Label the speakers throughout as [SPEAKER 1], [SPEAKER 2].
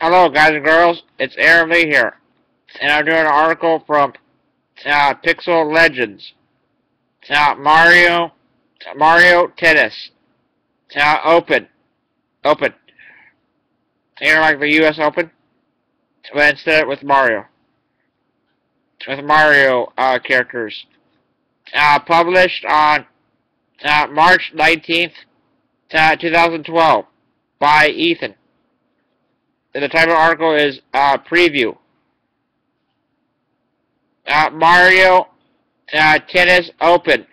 [SPEAKER 1] Hello, guys and girls. It's Aaron V here, and I'm doing an article from Pixel Legends. Mario Tennis. Open. You know, like the U.S. Open, but instead with Mario. With Mario characters. Published on March 19th, 2012 by Ethan. The title of the article is Preview. Mario Tennis Open.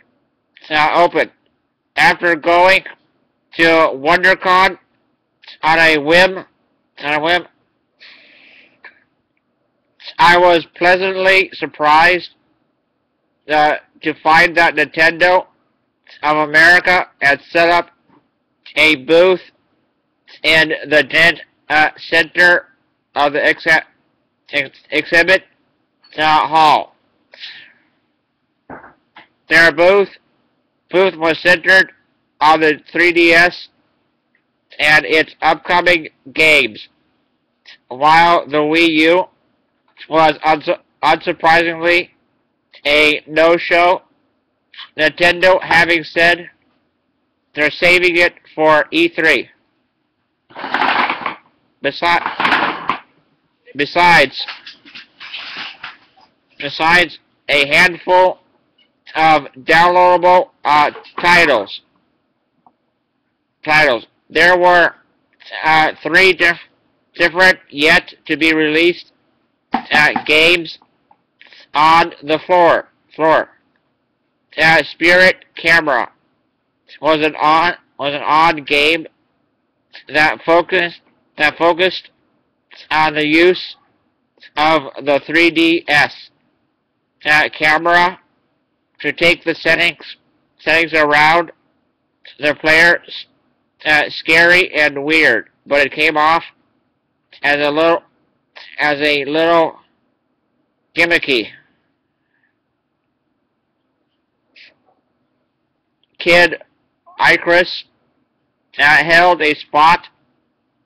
[SPEAKER 1] After going to WonderCon on a whim, I was pleasantly surprised to find that Nintendo of America had set up a booth in the center of the exhibit hall. Their booth was centered on the 3DS and its upcoming games, while the Wii U was unsurprisingly a no-show, Nintendo having said they're saving it for E3. Besides a handful of downloadable titles, there were three different yet to be released games on the floor. Spirit Camera was an odd game that focused on the use of the 3DS camera to take the settings around the player scary and weird, but it came off as a little gimmicky. Kid Icarus held a spot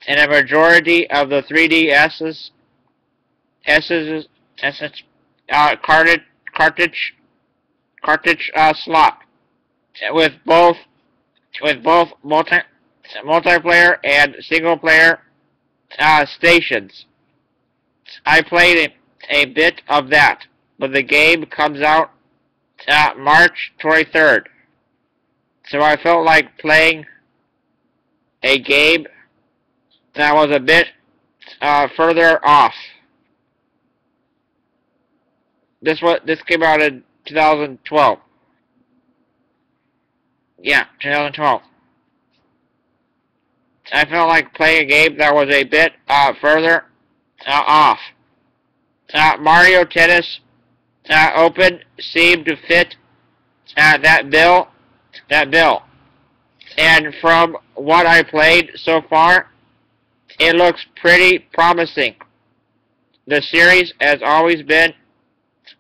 [SPEAKER 1] in a majority of the 3DS's cartridge slot, with both multiplayer and single player stations. I played a bit of that, but the game comes out March 23rd. So I felt like playing a game that was a bit further off. This came out in 2012. Yeah, 2012. I felt like playing a game that was a bit further off. Mario Tennis Open seemed to fit that bill. And from what I played so far, it looks pretty promising. The series has always been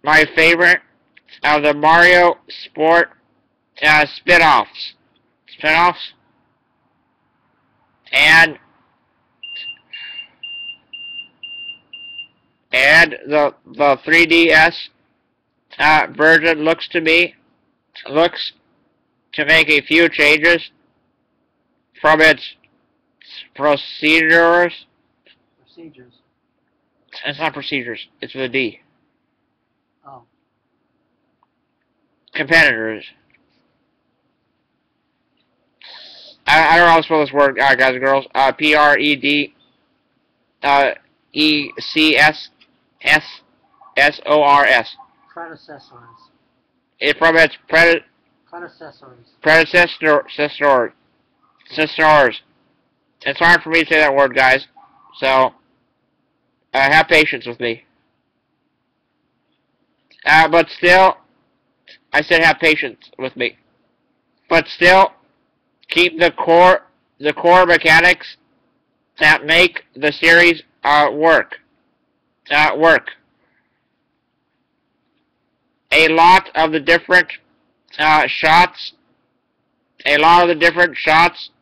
[SPEAKER 1] my favorite of the Mario Sport spin-offs. And the 3DS version looks to make a few changes from its procedures. It's not procedures. It's with a D.
[SPEAKER 2] Oh.
[SPEAKER 1] Competitors. I don't know how to spell this word, guys and girls. Predecessors. It's from its predecessors. It's hard for me to say that word, guys. So, have patience with me. But still, I said have patience with me. But still, keep the core mechanics that make the series work. A lot of the different shots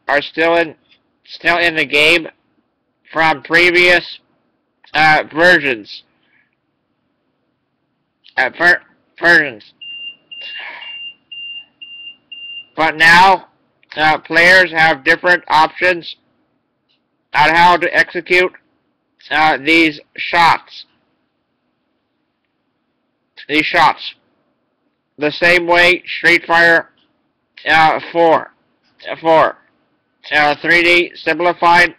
[SPEAKER 1] are still in the game from previous versions. Versions. But now, players have different options on how to execute these shots. The same way Street Fighter 4 3D simplified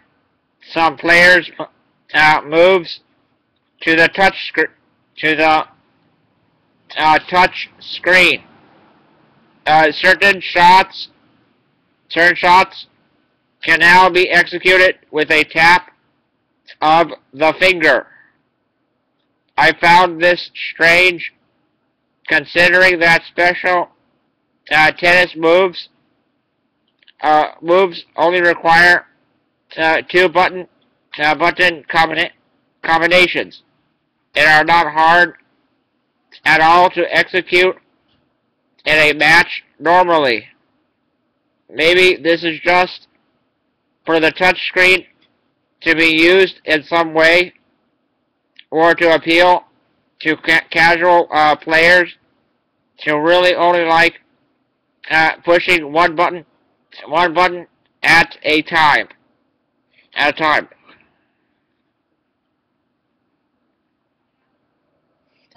[SPEAKER 1] some players' moves to the touch screen. Certain shots can now be executed with a tap of the finger. I found this strange, considering that special tennis moves only require two button combinations and are not hard at all to execute in a match normally. Maybe this is just for the touchscreen to be used in some way, or to appeal to casual players to really only like pushing one button at a time.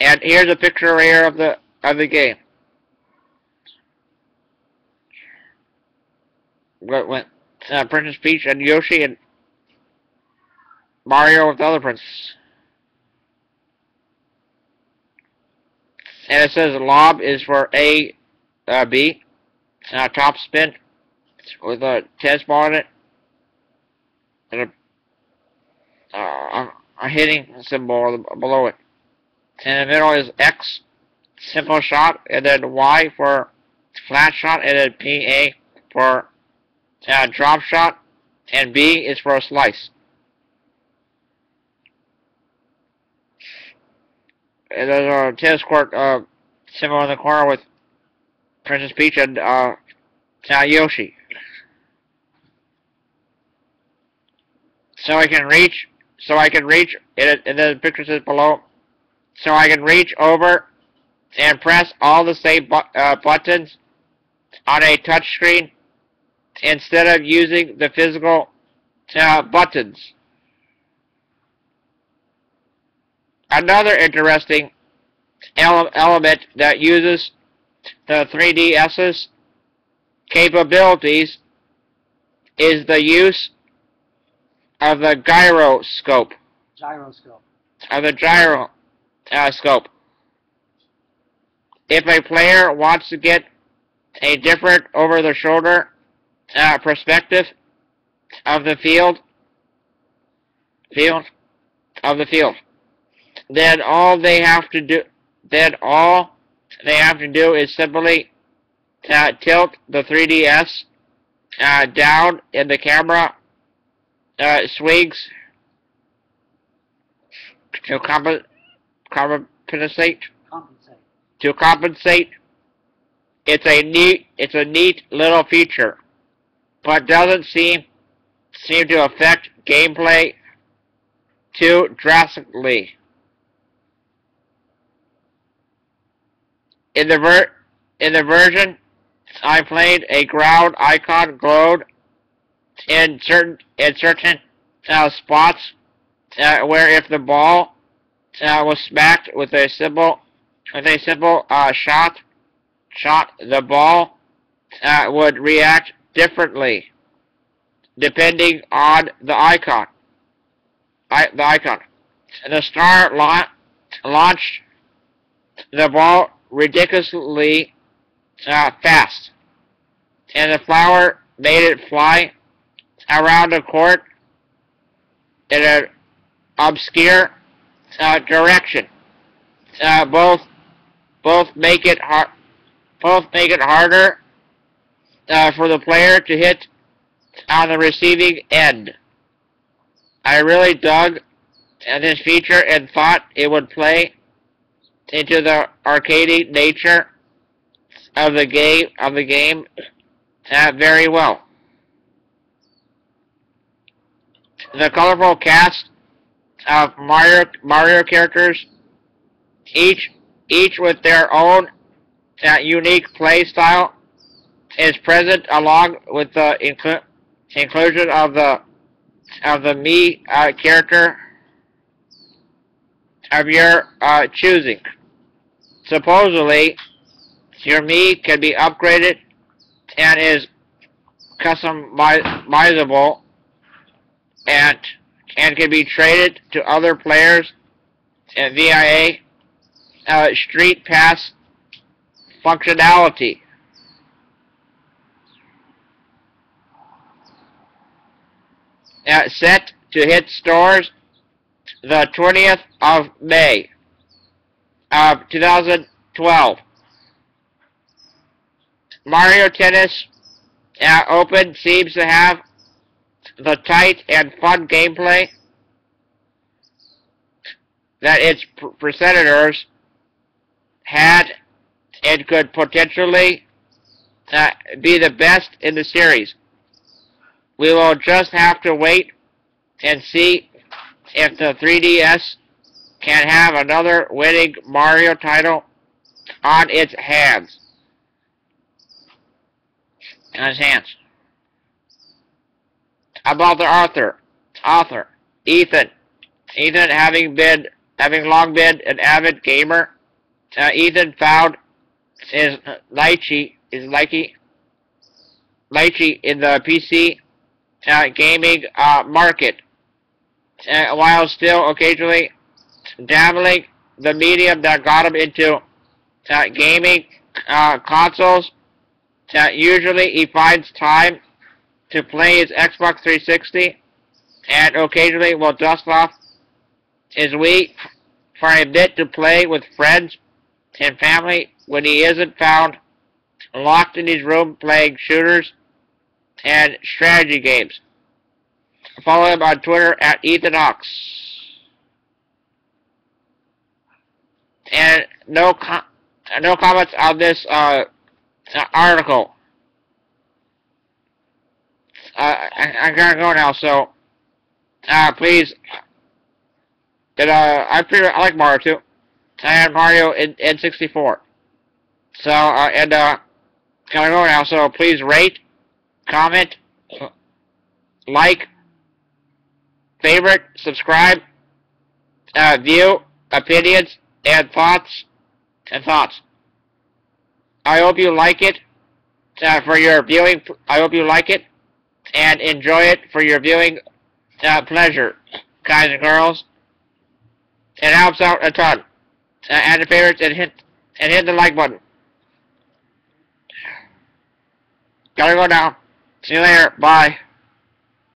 [SPEAKER 1] And here's a picture right here of the game. When Princess Peach and Yoshi and Mario with the other princess. And it says lob is for A, B. Top spin with a tennis ball in it. And a hitting symbol below it. And in the middle is X, simple shot, and then Y for flat shot, and then PA for drop shot, and B is for a slice. And there's a tennis court symbol in the corner with Princess Peach and Yoshi. So I can reach, and then the picture says below, so I can reach over and press all the same buttons on a touchscreen instead of using the physical buttons. Another interesting element that uses the 3DS's capabilities is the use of the gyroscope. If a player wants to get a different over-the-shoulder perspective of the field, then all they have to do is simply tilt the 3DS down, and the camera swings to compensate. It's a neat little feature, but doesn't seem to affect gameplay too drastically. In the version I played, a ground icon glowed in certain spots where if the ball was smacked with a simple shot, the ball would react differently depending on the icon. The star launched the ball ridiculously fast, and the flower made it fly around the court in an obscure direction. Both make it harder for the player to hit on the receiving end. I really dug this feature and thought it would play into the arcadey nature of the game very well. The colorful cast of Mario characters, each with their own unique play style, is present along with the inclusion of the Mii character of your choosing. Supposedly, your Mii can be upgraded and is customizable and can be traded to other players via Street Pass functionality. Set to hit stores the 20th of May of 2012. Mario Tennis Open seems to have the tight and fun gameplay that its predecessors had and could potentially be the best in the series. We will just have to wait and see if the 3DS can have another winning Mario title on its hands. About the author, Ethan. Ethan, having long been an avid gamer, Ethan found his lychee in the PC gaming market, while still occasionally dabbling the medium that got him into gaming consoles. Usually he finds time to play his Xbox 360 and occasionally will dust off his Wii for a bit to play with friends and family when he isn't found locked in his room playing shooters and strategy games. Follow him on Twitter at EthanOx. And no comments on this article. I gotta go now, so please. But I like Mario too. I had Mario in N64. So gotta go now. So please rate, comment, like, favorite, subscribe, view, opinions, and thoughts. I hope you like it for your viewing. I hope you like it and enjoy it for your viewing pleasure, guys and girls. It helps out a ton. Add the favorites and hit the like button. Gotta go now. See you later. Bye.